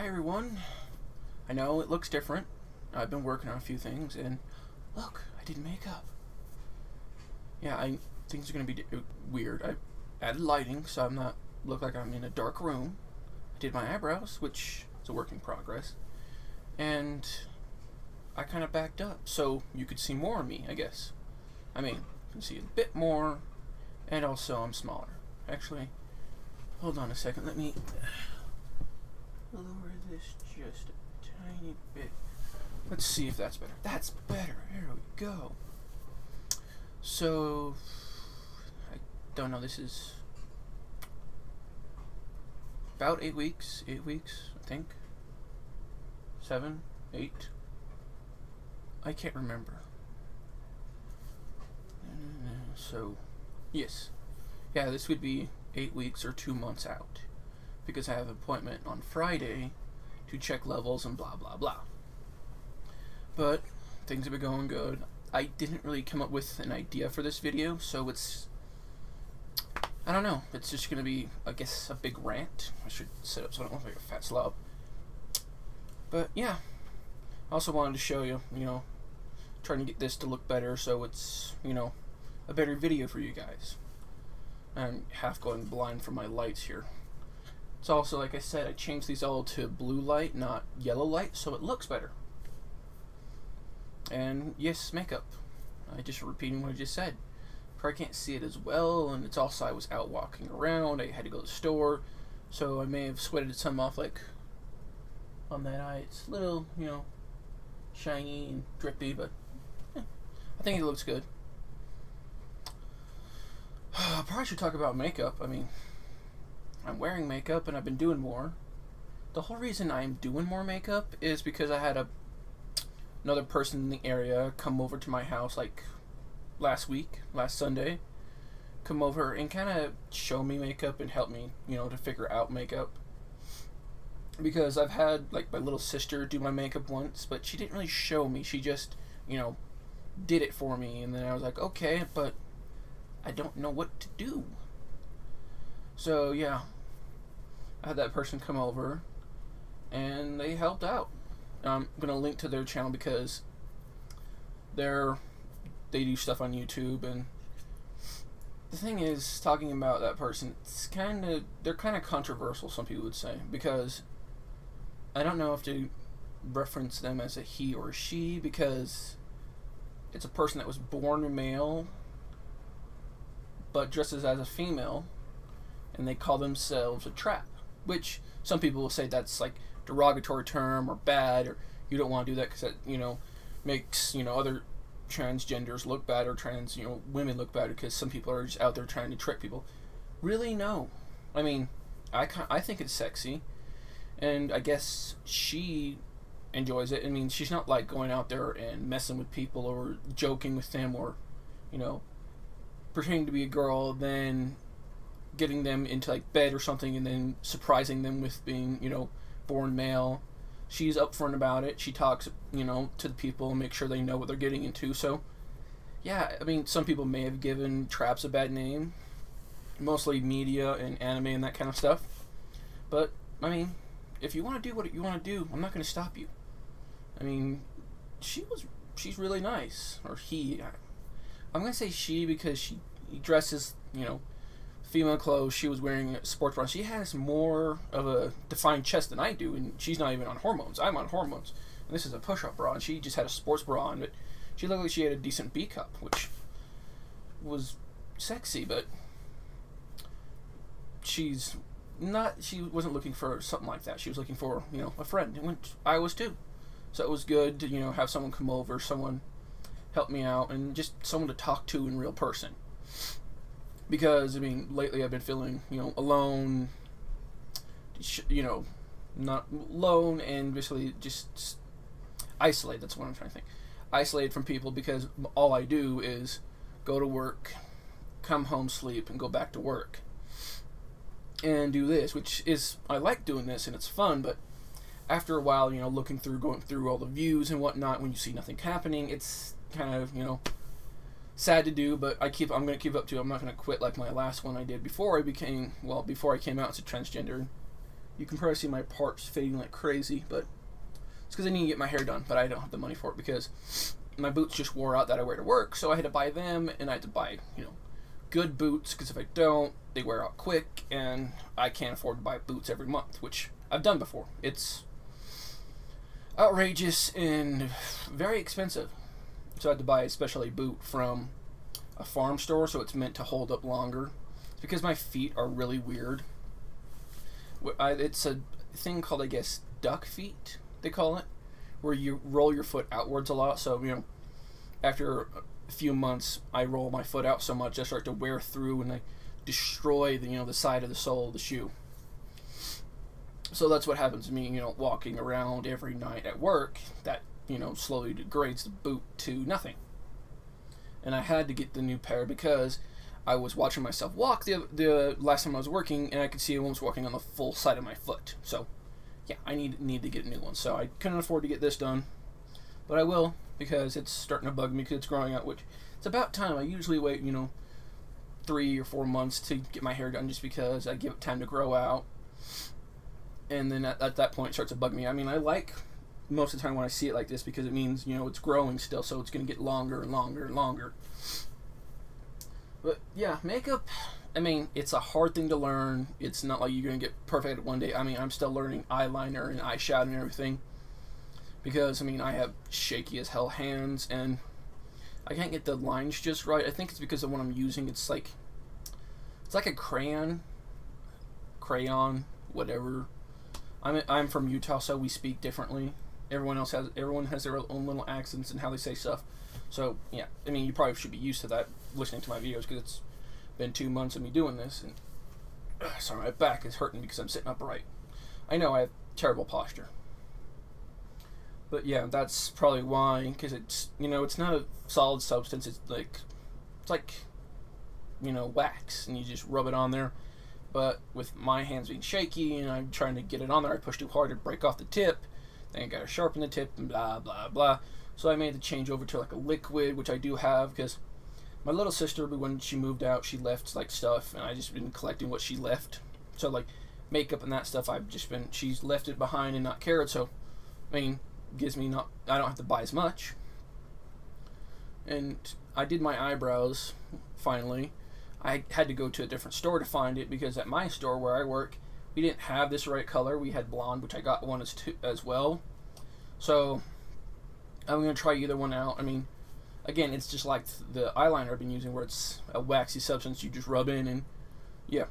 Hi everyone. I know it looks different. I've been working on a few things, and look, I did makeup. Yeah, things are gonna be weird. I added lighting, so I'm not look like I'm in a dark room. I did my eyebrows, which is a work in progress, and I kind of backed up, so you could see more of me, I guess. I mean, you can see a bit more, and also I'm smaller. Actually, hold on a second. Let me lower this just a tiny bit. Let's see if that's better. That's better. Here we go. So, I don't know. This is about 8 weeks. 8 weeks, I think. 7, 8. I can't remember. So, yes. Yeah, this would be 8 weeks or 2 months out. Because I have an appointment on Friday to check levels and blah, blah, blah. But things have been going good. I didn't really come up with an idea for this video, so I don't know. It's just going to be, I guess, a big rant. I should set up so I don't look like a fat slob. But, yeah. I also wanted to show you, trying to get this to look better so it's, a better video for you guys. I'm half going blind from my lights here. It's also, like I said, I changed these all to blue light, not yellow light, so it looks better. And yes, makeup. I just repeating what I just said. Probably can't see it as well, and it's also I was out walking around. I had to go to the store, so I may have sweated some off, like on that eye. It's a little, shiny and drippy, but I think it looks good. I probably should talk about makeup. I mean, I'm wearing makeup and I've been doing more. The whole reason I'm doing more makeup is because I had another person in the area come over to my house like last Sunday, come over and kind of show me makeup and help me, to figure out makeup. Because I've had like my little sister do my makeup once, but she didn't really show me. She just, did it for me, and then I was like, okay, but I don't know what to do. So yeah, I had that person come over and they helped out. I'm gonna link to their channel because they do stuff on YouTube, and the thing is, talking about that person, they're kind of controversial, some people would say, because I don't know if to reference them as a he or she, because it's a person that was born a male but dresses as a female, and they call themselves a trap, which some people will say that's like derogatory term or bad, or you don't want to do that because that makes other transgenders look bad, or trans women look bad, because some people are just out there trying to trick people. Really, no. I mean, I think it's sexy, and I guess she enjoys it. I mean, she's not like going out there and messing with people or joking with them, or pretending to be a girl, then getting them into like bed or something, and then surprising them with being born male. She's upfront about it. She talks to the people and make sure they know what they're getting into. So yeah, I mean, some people may have given traps a bad name, mostly media and anime and that kind of stuff, but I mean, if you want to do what you want to do, I'm not going to stop you. I mean, she's really nice, or I'm going to say she because he dresses female clothes. She was wearing a sports bra. She has more of a defined chest than I do, and she's not even on hormones. I'm on hormones, and this is a push-up bra, and she just had a sports bra on, but she looked like she had a decent B cup, which was sexy, but she wasn't looking for something like that. She was looking for, a friend, and I was too. So it was good to, have someone come over, someone help me out, and just someone to talk to in real person. Because, I mean, lately I've been feeling, alone, not alone, and basically just isolated. That's what I'm trying to think. Isolated from people, because all I do is go to work, come home, sleep, and go back to work. And do this, which is, I like doing this, and it's fun, but after a while, going through all the views and whatnot, when you see nothing happening, it's kind of, sad to do, but I'm going to keep up to it. I'm not going to quit like my last one I did before I came out as a transgender. You can probably see my parts fading like crazy, but it's because I need to get my hair done, but I don't have the money for it because my boots just wore out that I wear to work, so I had to buy them, and I had to buy, good boots, because if I don't, they wear out quick, and I can't afford to buy boots every month, which I've done before. It's outrageous and very expensive. So I had to buy a specialty boot from a farm store, so it's meant to hold up longer. It's because my feet are really weird. It's a thing called, I guess, duck feet, they call it, where you roll your foot outwards a lot. So, after a few months, I roll my foot out so much I start to wear through and I destroy the side of the sole of the shoe. So that's what happens to me, walking around every night at work. That, slowly degrades the boot to nothing. And I had to get the new pair because I was watching myself walk the last time I was working, and I could see I was walking on the full side of my foot. So, yeah, I need to get a new one. So I couldn't afford to get this done, but I will because it's starting to bug me because it's growing out, which it's about time. I usually wait, 3 or 4 months to get my hair done just because I give it time to grow out. And then at that point it starts to bug me. I mean, I like most of the time when I see it like this because it means, it's growing still, so it's going to get longer and longer and longer. But yeah, makeup, I mean, it's a hard thing to learn. It's not like you're going to get perfect at one day. I mean, I'm still learning eyeliner and eyeshadow and everything because, I have shaky as hell hands and I can't get the lines just right. I think it's because of what I'm using. It's like a crayon, whatever. I'm from Utah, so we speak differently. Everyone has their own little accents and how they say stuff. So yeah, you probably should be used to that listening to my videos because it's been 2 months of me doing this. And sorry, my back is hurting because I'm sitting upright. I know I have terrible posture. But yeah, that's probably why, because it's it's not a solid substance. It's like wax, and you just rub it on there. But with my hands being shaky and I'm trying to get it on there, I push too hard to break off the tip. Then I gotta sharpen the tip and blah blah blah. So I made the change over to like a liquid, which I do have because my little sister, when she moved out, she left like stuff, and I just been collecting what she left. So like makeup and that stuff, she's left it behind and not cared. So gives me I don't have to buy as much. And I did my eyebrows finally. I had to go to a different store to find it because at my store where I work, we didn't have this right color. We had blonde, which I got one as well. So I'm going to try either one out. Again, it's just like the eyeliner I've been using where it's a waxy substance you just rub in, and yeah.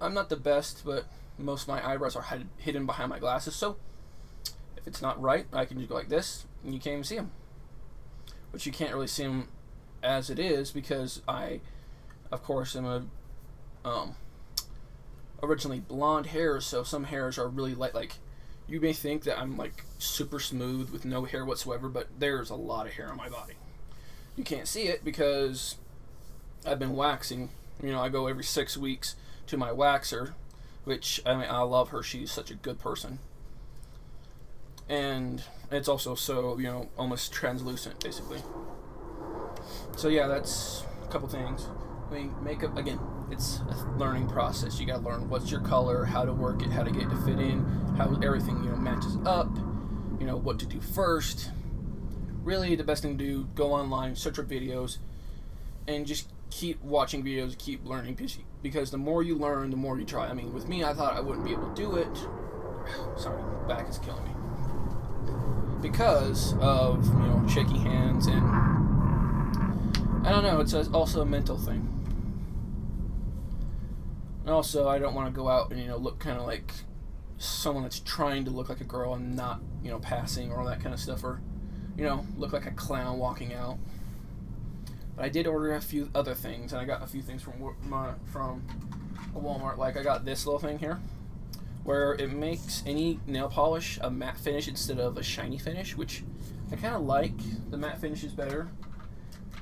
I'm not the best, but most of my eyebrows are hidden behind my glasses, so if it's not right, I can just go like this, and you can't even see them. But you can't really see them as it is because I, of course, am originally blonde hair, so some hairs are really light. Like, you may think that I'm like super smooth with no hair whatsoever, but there's a lot of hair on my body. You can't see it because I've been waxing. I go every 6 weeks to my waxer, which I love her. She's such a good person, and it's also so almost translucent basically. So yeah, that's a couple things. Makeup, again, it's a learning process. You gotta learn what's your color, how to work it, how to get it to fit in, how everything matches up, what to do first. Really, the best thing to do, go online, search for videos, and just keep watching videos, keep learning, because the more you learn, the more you try. With me, I thought I wouldn't be able to do it. Sorry, back is killing me. Because of, shaky hands, and I don't know, it's also a mental thing. And also, I don't want to go out and, look kind of like someone that's trying to look like a girl and not, passing or all that kind of stuff, or, look like a clown walking out. But I did order a few other things, and I got a few things from a Walmart. Like, I got this little thing here, where it makes any nail polish a matte finish instead of a shiny finish, which I kind of like. The matte finish is better.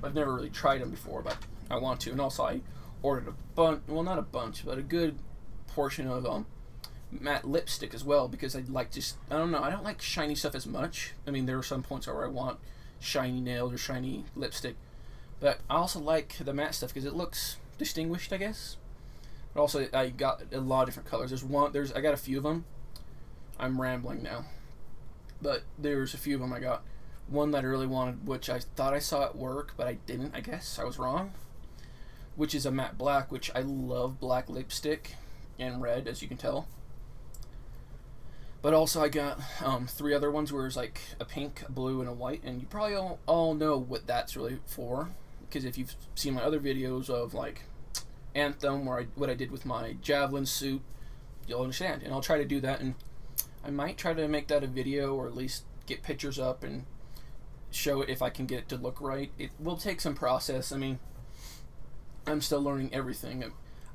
I've never really tried them before, but I want to. And also, I ordered not a bunch, but a good portion of matte lipstick as well, because I don't like shiny stuff as much. There are some points where I want shiny nails or shiny lipstick, but I also like the matte stuff because it looks distinguished, I guess. But also, I got a lot of different colors. I got a few of them. I'm rambling now. But there's a few of them I got. One that I really wanted, which I thought I saw at work, but I didn't, I guess. I was wrong. Which is a matte black, which I love black lipstick and red, as you can tell. But also I got 3 other ones where it's like a pink, a blue, and a white, and you probably all know what that's really for, because if you've seen my other videos of like Anthem, what I did with my javelin suit, you'll understand. And I'll try to do that, and I might try to make that a video, or at least get pictures up and show it if I can get it to look right. It will take some process. I mean, I'm still learning everything.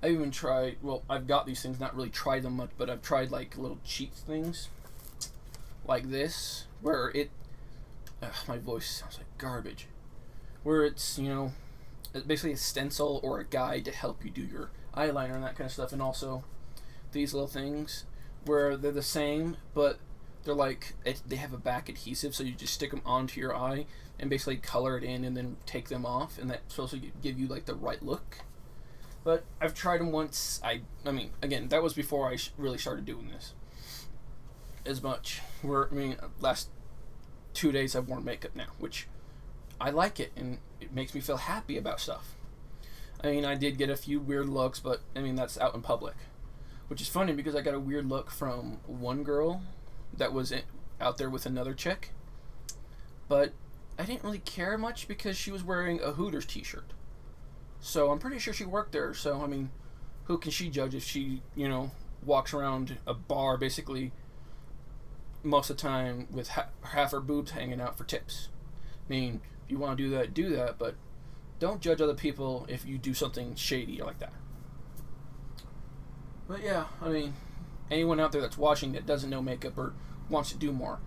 I even tried, well, I've got these things, not really tried them much, but I've tried like little cheat things like this, where my voice sounds like garbage, where it's, it's basically a stencil or a guide to help you do your eyeliner and that kind of stuff. And also these little things where they're the same, but they're like, they have a back adhesive, so you just stick them onto your eye and basically color it in and then take them off, and that's supposed to give you like the right look. But I've tried them once. I mean, again, that was before I really started doing this as much. Last 2 days I've worn makeup now, which I like it, and it makes me feel happy about stuff. I mean, I did get a few weird looks, but I mean, that's out in public. Which is funny because I got a weird look from one girl that was out there with another chick. But I didn't really care much because she was wearing a Hooters t-shirt. So I'm pretty sure she worked there. So, I mean, who can she judge if she, walks around a bar basically most of the time with half her boobs hanging out for tips? I mean, if you want to do that, but don't judge other people if you do something shady like that. But yeah, I mean, anyone out there that's watching that doesn't know makeup or wants to do more,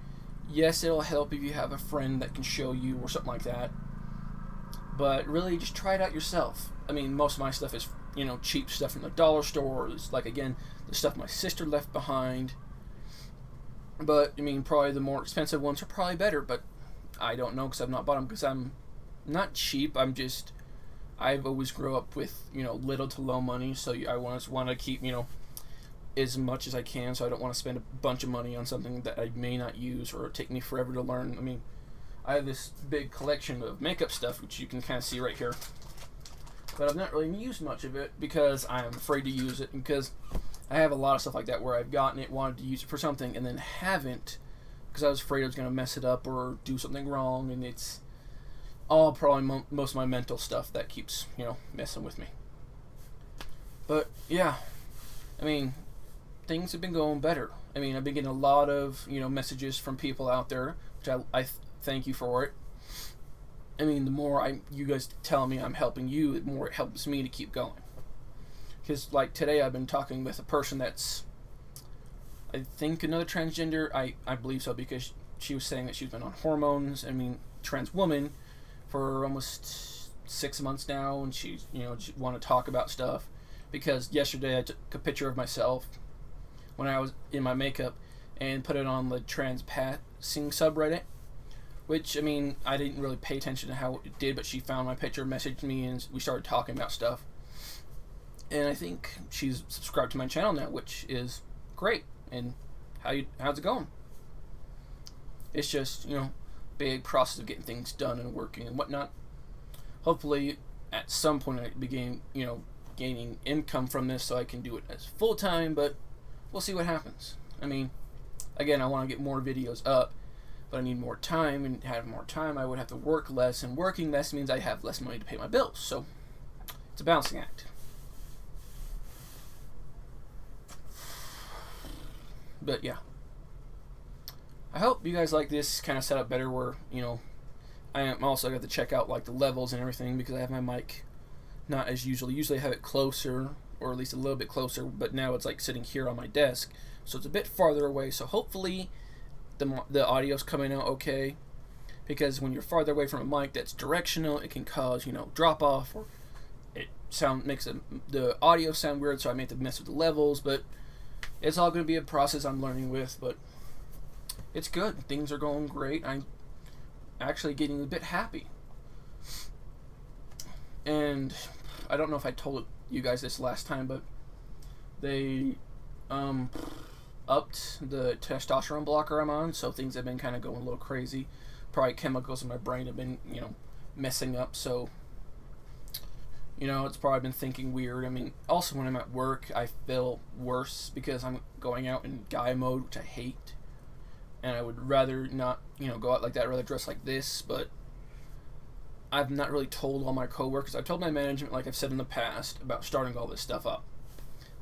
yes, it'll help if you have a friend that can show you or something like that. But really, just try it out yourself. I mean, most of my stuff is, cheap stuff from the dollar stores. Like, again, the stuff my sister left behind. But, I mean, probably the more expensive ones are probably better. But I don't know because I've not bought them because I'm not cheap. I've always grew up with, little to low money. So I want to keep, as much as I can. So I don't want to spend a bunch of money on something that I may not use or take me forever to learn. I mean, I have this big collection of makeup stuff, which you can kind of see right here. But I've not really used much of it because I'm afraid to use it. Because I have a lot of stuff like that where I've gotten it, wanted to use it for something, and then haven't because I was afraid I was going to mess it up or do something wrong. And it's all probably most of my mental stuff that keeps, messing with me. But, yeah. I mean, things have been going better. I mean, I've been getting a lot of, messages from people out there, which I thank you for it. I mean, the more you guys tell me I'm helping you, the more it helps me to keep going. Because, like, today I've been talking with a person that's, I think, another transgender. I believe so, because she was saying that she's been on hormones. I mean, trans woman for almost 6 months now, and she's, just want to talk about stuff. Because yesterday I took a picture of myself when I was in my makeup and put it on the trans passing subreddit. Which, I mean, I didn't really pay attention to how it did, but she found my picture, messaged me, and we started talking about stuff. And I think she's subscribed to my channel now, which is great. And how's it going? It's just, big process of getting things done and working and whatnot. Hopefully, at some point, I begin, gaining income from this so I can do it as full-time, but we'll see what happens. I mean, again, I want to get more videos up. But I need more time, and to have more time I would have to work less, and working less means I have less money to pay my bills, so it's a balancing act. But yeah, I hope you guys like this kind of setup better where, I am also got to check out like the levels and everything because I have my mic not as usually I have it closer, or at least a little bit closer, but now it's like sitting here on my desk, so it's a bit farther away, so hopefully the audio's coming out okay, because when you're farther away from a mic that's directional, it can cause, drop off, or it makes the audio sound weird, so I may have to mess with the levels, but it's all going to be a process I'm learning with, but it's good. Things are going great. I'm actually getting a bit happy. And I don't know if I told you guys this last time, but They um, upped the testosterone blocker I'm on, so things have been kind of going a little crazy. Probably chemicals in my brain have been, messing up, so, it's probably been thinking weird. I mean, also when I'm at work, I feel worse because I'm going out in guy mode, which I hate. And I would rather not, go out like that. I'd rather dress like this, but I've not really told all my coworkers. I've told my management, like I've said in the past, about starting all this stuff up.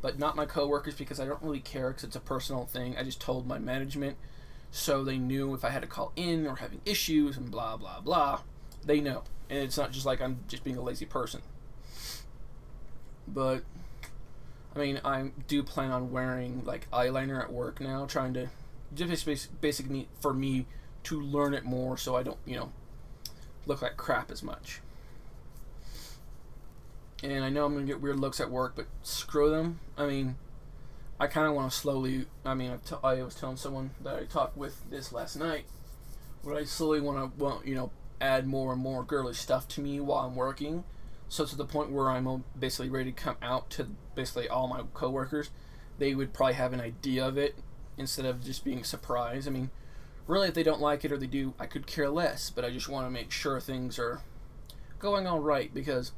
But not my coworkers because I don't really care because it's a personal thing. I just told my management so they knew if I had to call in or having issues and blah, blah, blah. They know. And it's not just like I'm just being a lazy person. But, I mean, I do plan on wearing, like, eyeliner at work now, trying to, just basically for me to learn it more so I don't, look like crap as much. And I know I'm going to get weird looks at work, but screw them. I mean, I kind of want to slowly, I was telling someone that I talked with this last night, where I slowly want to, add more and more girly stuff to me while I'm working. So to the point where I'm basically ready to come out to basically all my coworkers, they would probably have an idea of it instead of just being surprised. I mean, really, if they don't like it or they do, I could care less, but I just want to make sure things are going all right because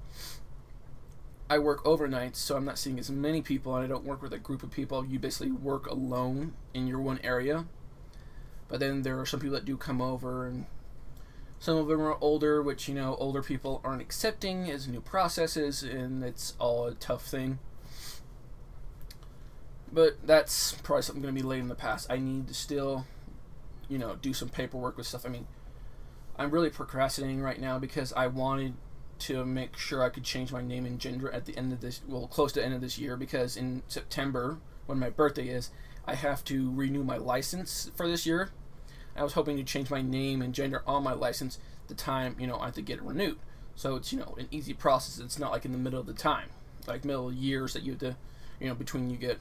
I work overnights, so I'm not seeing as many people, and I don't work with a group of people. You basically work alone in your one area. But then there are some people that do come over, and some of them are older, which, older people aren't accepting as new processes, and it's all a tough thing. But that's probably something going to be late in the past. I need to still, do some paperwork with stuff. I mean, I'm really procrastinating right now because I wanted to make sure I could change my name and gender at the end of this, close to the end of this year, because in September, when my birthday is, I have to renew my license for this year. I was hoping to change my name and gender on my license the time, I have to get it renewed. So it's, an easy process. It's not like in the middle of the time, like middle of years that you have to, between you get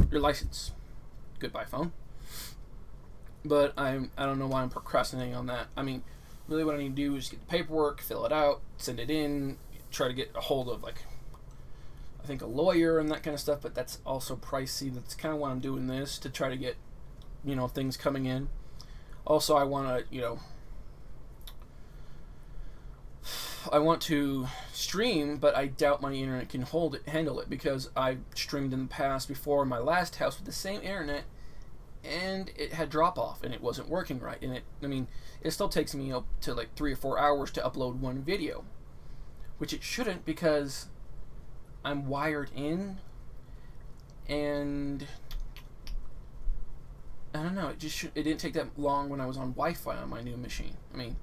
your license. Goodbye, phone. But I don't know why I'm procrastinating on that. I mean, really what I need to do is get the paperwork, fill it out, send it in, try to get a hold of, like, I think a lawyer and that kind of stuff, but that's also pricey. That's kind of why I'm doing this, to try to get, things coming in. Also, I want to, I want to stream, but I doubt my internet can handle it, because I streamed in the past before in my last house with the same internet, and it had drop off, and it wasn't working right. And it still takes me up to like 3 or 4 hours to upload one video, which it shouldn't, because I'm wired in, and I don't know, it didn't take that long when I was on Wi-Fi on my new machine. I mean,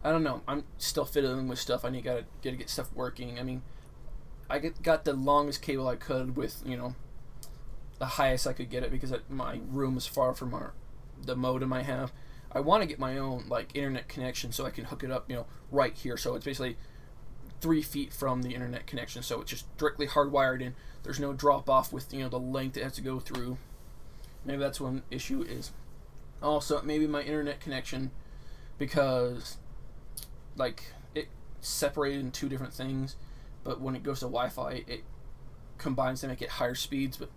I don't know, I'm still fiddling with stuff. I need to get stuff working. I mean, I got the longest cable I could with, the highest I could get it, because my room is far from the modem I have. I want to get my own, like, internet connection so I can hook it up, right here. So it's basically 3 feet from the internet connection, so it's just directly hardwired in. There's no drop off with, the length it has to go through. Maybe that's one issue is. Also, maybe my internet connection, because, like, it separated in 2 different things, but when it goes to Wi-Fi, it combines to make it higher speeds. But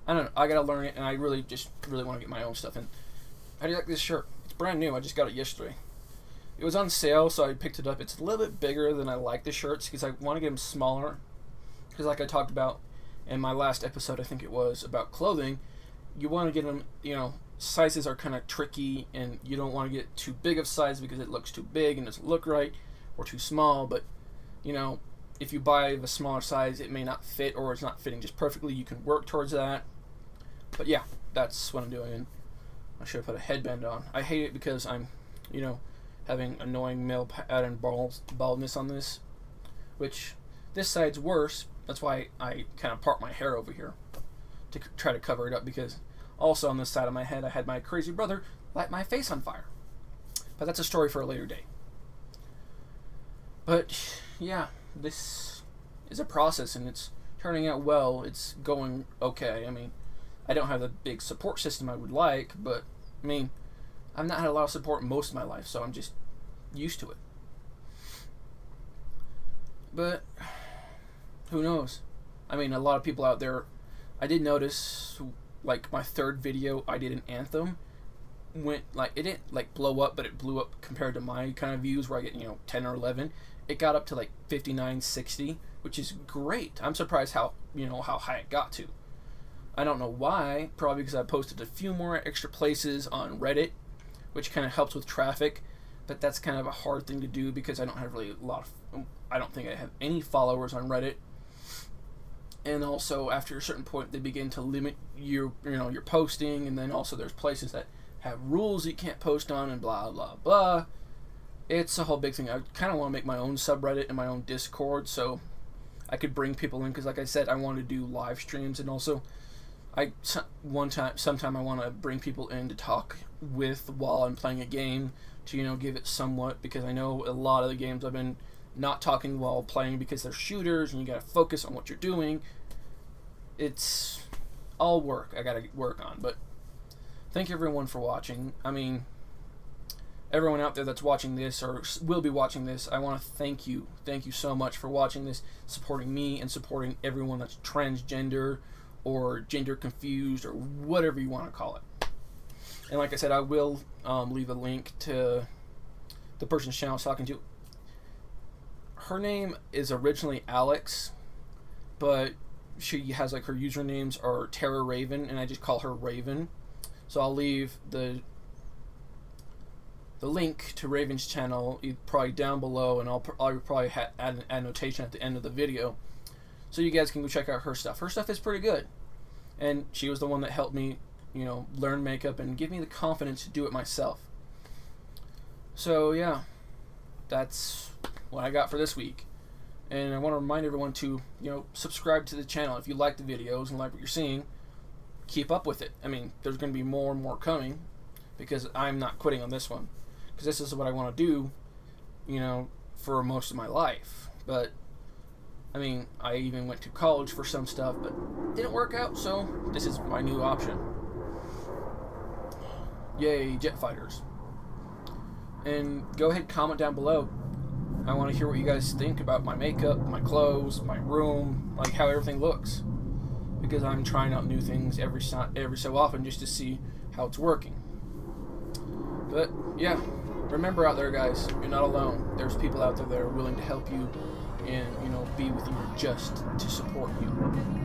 I don't know, I gotta learn it, and I really want to get my own stuff. And how do you like this shirt? It's brand new. I just got it yesterday. It was on sale, so I picked it up. It's a little bit bigger than I like the shirts, because I want to get them smaller. Because like I talked about in my last episode, I think it was, about clothing, you want to get them, sizes are kind of tricky, and you don't want to get too big of size because it looks too big and doesn't look right, or too small. But, if you buy the smaller size, it may not fit, or it's not fitting just perfectly. You can work towards that. But yeah, that's what I'm doing. I should have put a headband on. I hate it because I'm, having annoying male pattern baldness on this, which this side's worse. That's why I kind of part my hair over here to try to cover it up, because also on this side of my head I had my crazy brother light my face on fire. But that's a story for a later day. But yeah, this is a process, and it's turning out well. It's going okay. I mean, I don't have the big support system I would like, but I mean, I've not had a lot of support most of my life, so I'm just used to it. But who knows? I mean, a lot of people out there, I did notice, like, my third video I did an anthem, went, like, it didn't, like, blow up, but it blew up compared to my kind of views where I get, 10 or 11. It got up to, like, 59, 60, which is great. I'm surprised how high it got to. I don't know why, probably because I posted a few more extra places on Reddit, which kind of helps with traffic, but that's kind of a hard thing to do because I don't have really I don't think I have any followers on Reddit. And also, after a certain point, they begin to limit your posting, and then also there's places that have rules you can't post on, and blah blah blah. It's a whole big thing. I kind of want to make my own subreddit and my own Discord, so I could bring people in, because like I said, I want to do live streams, and also sometime I want to bring people in to talk with while I'm playing a game to give it somewhat, because I know a lot of the games I've been not talking while playing because they're shooters and you gotta focus on what you're doing. It's all work I gotta work on. But thank you everyone for watching. I mean, everyone out there that's watching this or will be watching this, I want to thank you so much for watching this, supporting me, and supporting everyone that's transgender or gender confused or whatever you want to call it. And like I said, I will leave a link to the person's channel I was talking to. Her name is originally Alex, but she has, like, her usernames are Terra Raven, and I just call her Raven. So I'll leave the link to Raven's channel probably down below, and I'll probably add an annotation at the end of the video, so you guys can go check out her stuff. Her stuff is pretty good, and she was the one that helped me, learn makeup and give me the confidence to do it myself. So yeah, that's what I got for this week. And I want to remind everyone to, subscribe to the channel if you like the videos and like what you're seeing. Keep up with it. I mean, there's going to be more and more coming, because I'm not quitting on this one, because this is what I want to do, for most of my life. But I mean, I even went to college for some stuff, but didn't work out, so this is my new option. Yay, jet fighters. And go ahead, comment down below. I want to hear what you guys think about my makeup, my clothes, my room, like how everything looks, because I'm trying out new things every so often just to see how it's working. But yeah, remember out there, guys, you're not alone. There's people out there that are willing to help you and be with you just to support you.